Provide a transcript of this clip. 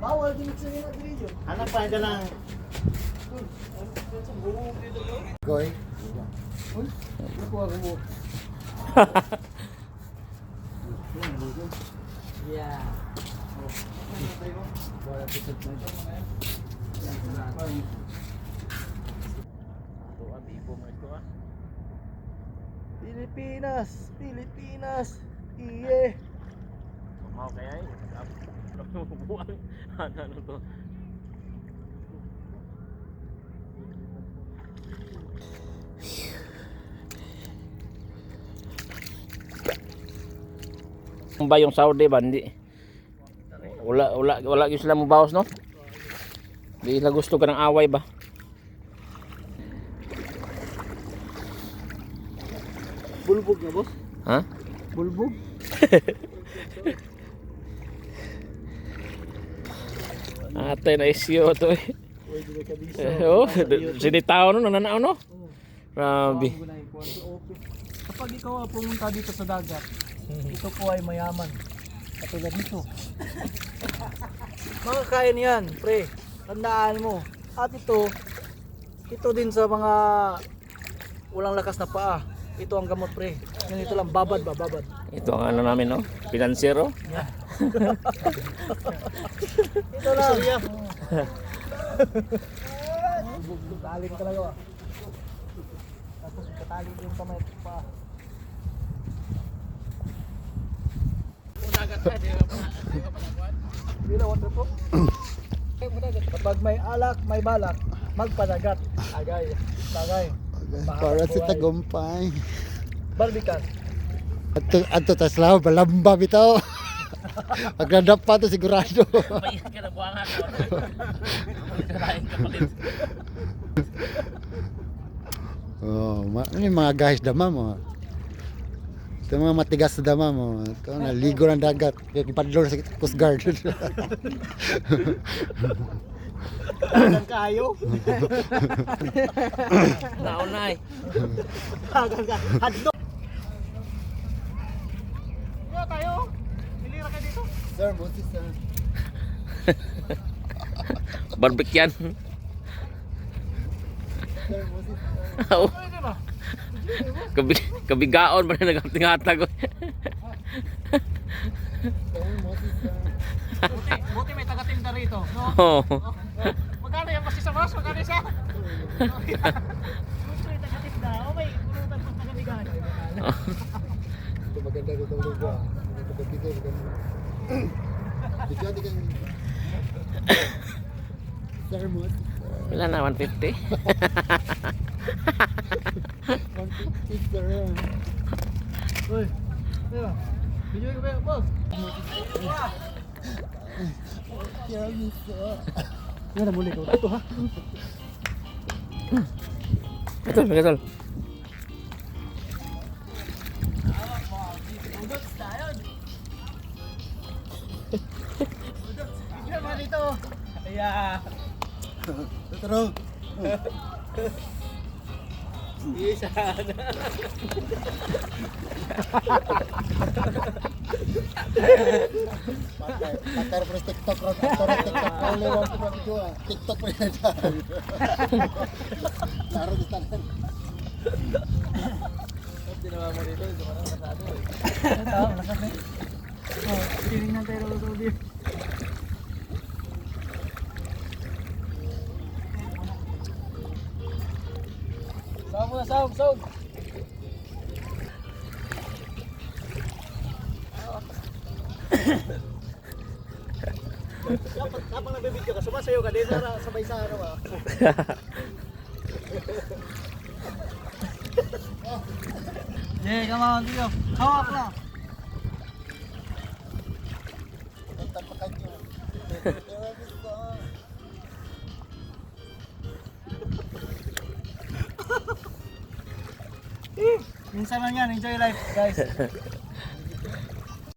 Bawal din sa mga video. Hanap pa ka lang. Goy. Uy, nakuha ko mo. Yeah. Wala ticket na ito. Pilipinas, Pilipinas, iye. Mau kaya eh. Buang. Ano to? Ba yung Saudi ba hindi wala yung sila mabawas no? Hindi na gusto ka ng away ba? Bulbog na boss? Ha? Bulbog? Ate na isyo to eh. Oh, sinitaw no nananaw no? Grabe. Kapag ikaw pumunta dito sa dagat, ito po ay mayaman. Katulad nito. Makakain yan, pre. Tandaan mo. At ito din sa mga walang lakas na paa. Ito ang gamot, pre. Ito lang, babad ba? Babad. Ito ang ano namin no? Financiero. Yeah. Ito lang. Talin ka lang ba? Tapos katalin yung kamay pa. Bila water po. Kapag may alak, may balak, magpadagat. Agay. Tagay. Para sa tagumpay. Barbican. Ato taslaw balamba bitaw. Pagladap pa to sigurado. Payat ka na buwangan. Oh, ano yung mga guys dama mo? Ito mga matigas na dama mo. Ito naligo ng dagat. Ipadlor sa Coast Guard. Tagan kayo. Naunay. Tagan ka. Hadlo. Yo tayo. Hilira ka dito. Sir, Moses sir. Barbecue. Sir, Moses. Oh, Pwede ba? kabigaon ba na nagating-hatag. Sir, Moses sir. Buti may taga-tinda rito. No? Oh. Magkano yung pasti sa boss? Magkano siya? Buti may taga-tinda. O may pulutan sa taga-ligan. Ito maganda dito ang lugar. Ito pagkikita maganda. Bigyan di kang Sir, Moses sir. Ilan na 150? 150 sir. Uy. Diba? Video ko ba boss? Sir, sir. Yan na muli ko. Ito ha. Betul, betul. Video ba dito? Yeah. Tara. Isa na. Patar pro TikTok ro TikTok only one pro video TikTok pa yan. Laro di tanan. Ginawa mo dito, ito parang nasado eh. Ito, lakas na. Oh, tinignan tayo ng video. Sawag mo na, sawag, sawag. Kapag nagbibidyo ka, sumasayo ka din, sabay sa ano ba? Yeah, come on, Tio. Hawak na. Tapakan niyo. Minsan lang yan, enjoy life, guys.